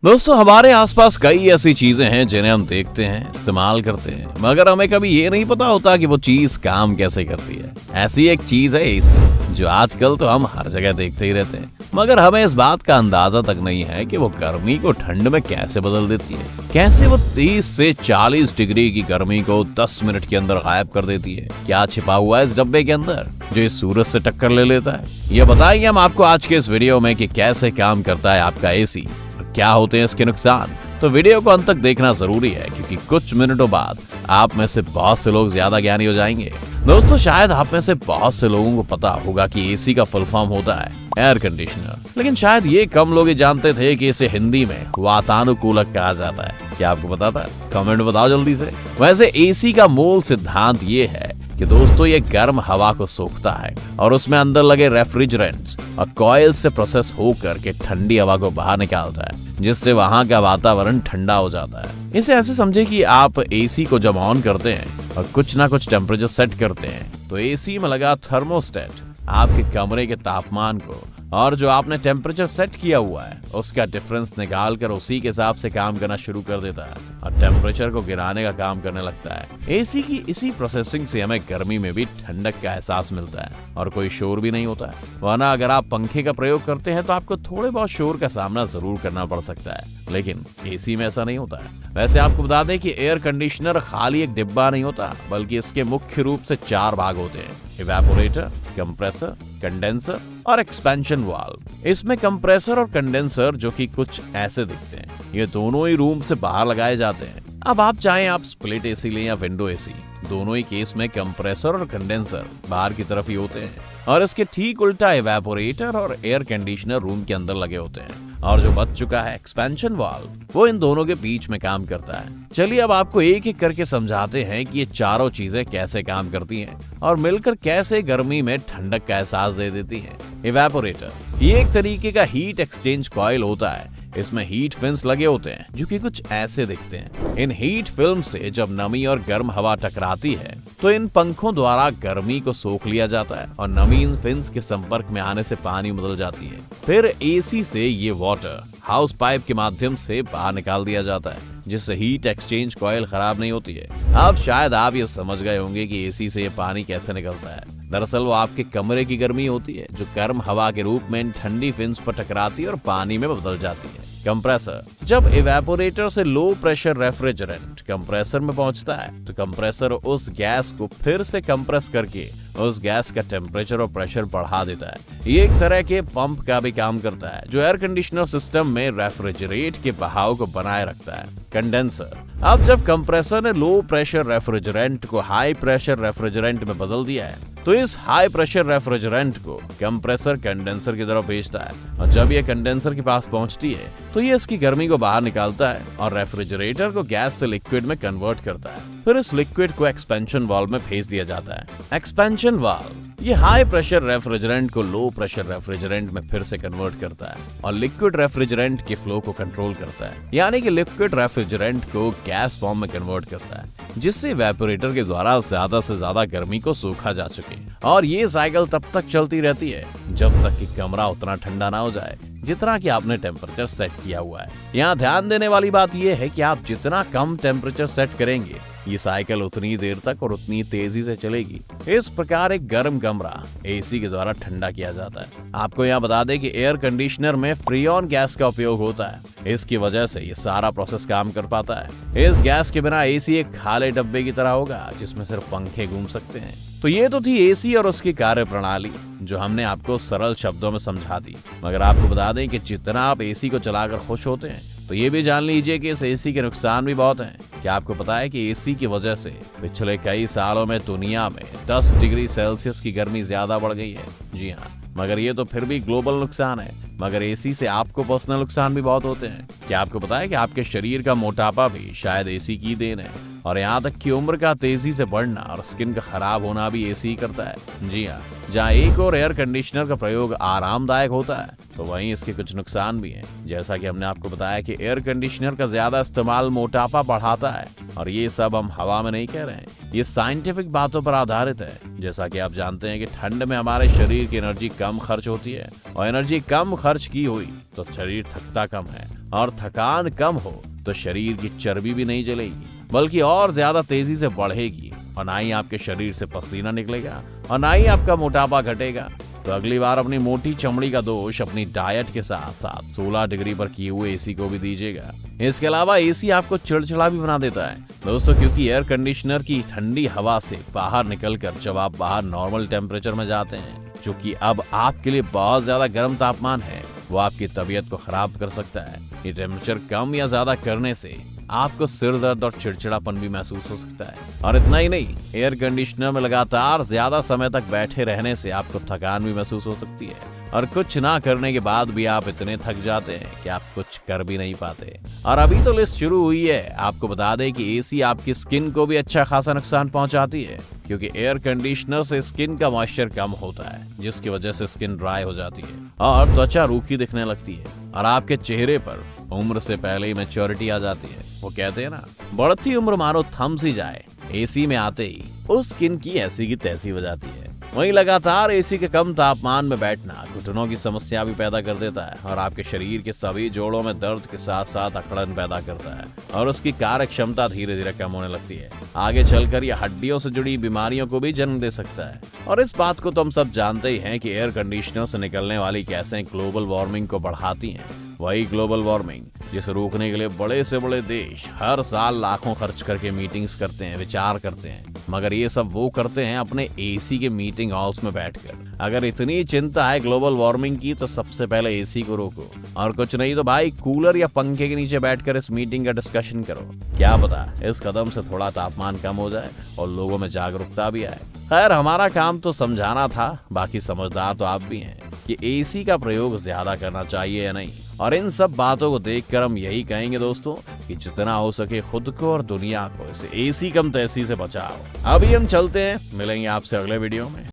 दोस्तों, हमारे आसपास कई ऐसी चीजें हैं जिन्हें हम देखते हैं, इस्तेमाल करते हैं, मगर हमें कभी ये नहीं पता होता कि वो चीज काम कैसे करती है। ऐसी एक चीज है एसी, जो आजकल तो हम हर जगह देखते ही रहते हैं, मगर हमें इस बात का अंदाजा तक नहीं है कि वो गर्मी को ठंड में कैसे बदल देती है। कैसे वो 30 से 40 डिग्री की गर्मी को 10 मिनट के अंदर गायब कर देती है। क्या छिपा हुआ है इस डब्बे के अंदर जो इस सूरज से टक्कर ले लेता है, ये बताएंगे हम आपको आज के इस वीडियो में कि कैसे काम करता है आपका एसी, क्या होते हैं इसके नुकसान। तो वीडियो को अंत तक देखना जरूरी है, क्योंकि कुछ मिनटों बाद आप में से बहुत से लोग ज्यादा ज्ञानी हो जाएंगे। दोस्तों, शायद आप में से बहुत से लोगों को पता होगा कि एसी का फुल फॉर्म होता है एयर कंडीशनर, लेकिन शायद ये कम लोग ही जानते थे कि इसे हिंदी में वातानुकूलक कहा जाता है। क्या आपको पता था? कमेंट बताओ जल्दी से। वैसे एसी का मूल सिद्धांत ये है कि दोस्तों, ये गर्म हवा को सोखता है और उसमें अंदर लगे रेफ्रिजरेंट्स और कॉइल से प्रोसेस होकर के ठंडी हवा को बाहर निकालता है, जिससे वहां का वातावरण ठंडा हो जाता है। इसे ऐसे समझे कि आप एसी को जब ऑन करते हैं और कुछ ना कुछ टेम्परेचर सेट करते हैं, तो एसी में लगा थर्मोस्टेट आपके कमरे के तापमान को और जो आपने टेम्परेचर सेट किया हुआ है उसका डिफरेंस निकाल कर उसी के हिसाब से काम करना शुरू कर देता है और टेम्परेचर को गिराने का काम करने लगता है। एसी की इसी प्रोसेसिंग से हमें गर्मी में भी ठंडक का एहसास मिलता है और कोई शोर भी नहीं होता है। वरना अगर आप पंखे का प्रयोग करते हैं तो आपको थोड़े बहुत शोर का सामना जरूर करना पड़ सकता है, लेकिन एसी में ऐसा नहीं होता है। वैसे आपको बता दें कि एयर कंडीशनर खाली एक डिब्बा नहीं होता, बल्कि इसके मुख्य रूप से 4 भाग होते हैं: इवेपोरेटर, कंप्रेसर, कंडेंसर और एक्सपेंशन वाल्व। इसमें कंप्रेसर और कंडेंसर जो कि कुछ ऐसे दिखते हैं, ये दोनों ही रूम से बाहर लगाए जाते हैं। अब आप चाहें आप स्प्लिट एसी लें या विंडो एसी, दोनों ही केस में कंप्रेसर और कंडेंसर बाहर की तरफ ही होते हैं और इसके ठीक उल्टा इवेपोरेटर और एयर कंडीशनर रूम के अंदर लगे होते हैं। और जो बच चुका है एक्सपेंशन वाल्व, वो इन दोनों के बीच में काम करता है। चलिए अब आपको एक एक करके समझाते हैं कि ये चारों चीजें कैसे काम करती हैं और मिलकर कैसे गर्मी में ठंडक का एहसास दे देती हैं। इवेपोरेटर ये एक तरीके का हीट एक्सचेंज कॉइल होता है। इसमें हीट फिन्स लगे होते हैं जो कि कुछ ऐसे दिखते हैं। इन हीट फिल्म से जब नमी और गर्म हवा टकराती है तो इन पंखों द्वारा गर्मी को सोख लिया जाता है और नमी इन फिन्स के संपर्क में आने से पानी बदल जाती है। फिर एसी से ये वाटर हाउस पाइप के माध्यम से बाहर निकाल दिया जाता है, जिससे हीट एक्सचेंज कॉइल खराब नहीं होती है। अब शायद आप ये समझ गए होंगे कि एसी से ये पानी कैसे निकलता है। दरअसल वो आपके कमरे की गर्मी होती है जो गर्म हवा के रूप में इन ठंडी फिन्स पर टकराती है और पानी में बदल जाती है। कंप्रेसर जब इवेपोरेटर से लो प्रेशर रेफ्रिजरेंट कंप्रेसर में पहुंचता है तो कंप्रेसर उस गैस को फिर से कंप्रेस करके उस गैस का टेम्परेचर और प्रेशर बढ़ा देता है। ये एक तरह के पंप का भी काम करता है जो एयर कंडीशनर सिस्टम में रेफ्रिजरेट के बहाव को बनाए रखता है। कंडेंसर अब जब कंप्रेसर ने लो प्रेशर रेफ्रिजरेंट को हाई प्रेशर रेफ्रिजरेंट में बदल दिया है तो इस हाई प्रेशर रेफ्रिजरेंट को कंप्रेसर कंडेंसर की तरफ भेजता है और जब ये कंडेंसर के पास पहुंचती है तो ये इसकी गर्मी को बाहर निकालता है और रेफ्रिजरेटर को गैस से लिक्विड में कन्वर्ट करता है। फिर इस लिक्विड को एक्सपेंशन वाल्व में भेज दिया जाता है। एक्सपेंशन वाल्व ये हाई प्रेशर रेफ्रिजरेंट को लो प्रेशर रेफ्रिजरेंट में फिर से कन्वर्ट करता है और लिक्विड रेफ्रिजरेंट के फ्लो को कंट्रोल करता है, यानी कि लिक्विड रेफ्रिजरेंट को गैस फॉर्म में कन्वर्ट करता है, जिससे इवेपोरेटर के द्वारा ज्यादा से ज्यादा गर्मी को सोखा जा सके। और ये साइकिल तब तक चलती रहती है जब तक कि कमरा उतना ठंडा ना हो जाए जितना कि आपने टेम्परेचर सेट किया हुआ है। यहाँ ध्यान देने वाली बात यह है कि आप जितना कम टेम्परेचर सेट करेंगे ये साइकिल उतनी देर तक और उतनी तेजी से चलेगी। इस प्रकार एक गर्म कमरा एसी के द्वारा ठंडा किया जाता है। आपको यहाँ बता दें कि एयर कंडीशनर में फ्रीऑन गैस का उपयोग होता है। इसकी वजह से ये सारा प्रोसेस काम कर पाता है। इस गैस के बिना एसी एक खाली डब्बे की तरह होगा जिसमें सिर्फ पंखे घूम सकते हैं। तो ये तो थी एसी और उसकी कार्य प्रणाली जो हमने आपको सरल शब्दों में समझा दी, मगर आपको बता दें कि जितना आप एसी को चलाकर खुश होते हैं तो ये भी जान लीजिए कि इस एसी के नुकसान भी बहुत हैं। क्या आपको पता है कि एसी की वजह से पिछले कई सालों में दुनिया में 10 डिग्री सेल्सियस की गर्मी ज्यादा बढ़ गई है? जी हाँ, मगर ये तो फिर भी ग्लोबल नुकसान है, मगर एसी से आपको पर्सनल नुकसान भी बहुत होते हैं। क्या आपको पता है कि आपके शरीर का मोटापा भी शायद एसी की देन है और यहाँ तक कि उम्र का तेजी से बढ़ना और स्किन का खराब होना भी एसी करता है। जी हाँ, जहाँ एक और एयर कंडीशनर का प्रयोग आरामदायक होता है तो वहीं इसके कुछ नुकसान भी हैं। जैसा कि हमने आपको बताया कि एयर कंडीशनर का ज्यादा इस्तेमाल मोटापा बढ़ाता है और ये सब हम हवा में नहीं कह रहे हैं, ये साइंटिफिक बातों पर आधारित है। जैसा कि आप जानते हैं कि ठंड में हमारे शरीर की एनर्जी कम खर्च होती है और एनर्जी कम खर्च की हुई तो शरीर थकता कम है और थकान कम हो तो शरीर की चर्बी भी नहीं जलेगी बल्कि और ज्यादा तेजी से बढ़ेगी और ना ही आपके शरीर से पसीना निकलेगा और ना ही आपका मोटापा घटेगा। तो अगली बार अपनी मोटी चमड़ी का दोष अपनी डाइट के साथ साथ 16 डिग्री पर किए हुए एसी को भी दीजिएगा। इसके अलावा एसी आपको चिड़चिड़ा भी बना देता है दोस्तों, क्योंकि एयर कंडीशनर की ठंडी हवा से बाहर निकलकर जब आप बाहर नॉर्मल टेम्परेचर में जाते हैं, जो कि अब आपके लिए बहुत ज्यादा गर्म तापमान है, वो आपकी तबीयत को खराब कर सकता है। ये टेम्परेचर कम या ज्यादा करने से आपको सिर दर्द और चिड़चिड़ापन भी महसूस हो सकता है। और इतना ही नहीं, एयर कंडीशनर में लगातार ज्यादा समय तक बैठे रहने से आपको थकान भी महसूस हो सकती है और कुछ ना करने के बाद भी आप इतने थक जाते हैं कि आप कुछ कर भी नहीं पाते। और अभी तो लिस्ट शुरू हुई है। आपको बता दें कि एसी आपकी स्किन को भी अच्छा खासा नुकसान पहुंचाती है, क्योंकि एयर कंडीशनर से स्किन का मॉइस्चर कम होता है, जिसकी वजह से स्किन ड्राई हो जाती है और त्वचा रूखी दिखने लगती है और आपके चेहरे पर उम्र से पहले ही मैच्योरिटी आ जाती है। वो कहते हैं ना, बढ़ती उम्र मानो थम सी जाए, एसी में आते ही उस स्किन की ऐसी की तैसी हो जाती है। वहीं लगातार एसी के कम तापमान में बैठना घुटनों की समस्या भी पैदा कर देता है और आपके शरीर के सभी जोड़ों में दर्द के साथ साथ अकड़न पैदा करता है और उसकी कार्य क्षमता धीरे धीरे कम होने लगती है। आगे चलकर यह हड्डियों से जुड़ी बीमारियों को भी जन्म दे सकता है। और इस बात को तो हम सब जानते ही हैं कि एयर कंडीशनर से निकलने वाली गैसें ग्लोबल वार्मिंग को बढ़ाती हैं। वही ग्लोबल वार्मिंग जिसे रोकने के लिए बड़े से बड़े देश हर साल लाखों खर्च करके मीटिंग्स करते हैं, विचार करते हैं, मगर ये सब वो करते हैं अपने एसी के मीटिंग हॉल्स में बैठकर। अगर इतनी चिंता है ग्लोबल वार्मिंग की तो सबसे पहले एसी को रोको और कुछ नहीं तो भाई कूलर या पंखे के नीचे बैठकर इस मीटिंग का डिस्कशन करो। क्या पता इस कदम से थोड़ा तापमान कम हो जाए और लोगों में जागरूकता भी आए। खैर, हमारा काम तो समझाना था, बाकी समझदार तो आप भी हैं कि एसी का प्रयोग ज्यादा करना चाहिए या नहीं। और इन सब बातों को देखकर हम यही कहेंगे दोस्तों कि जितना हो सके खुद को और दुनिया को इस एसी कम तैसी से बचाओ। अभी हम चलते हैं, मिलेंगे आपसे अगले वीडियो में।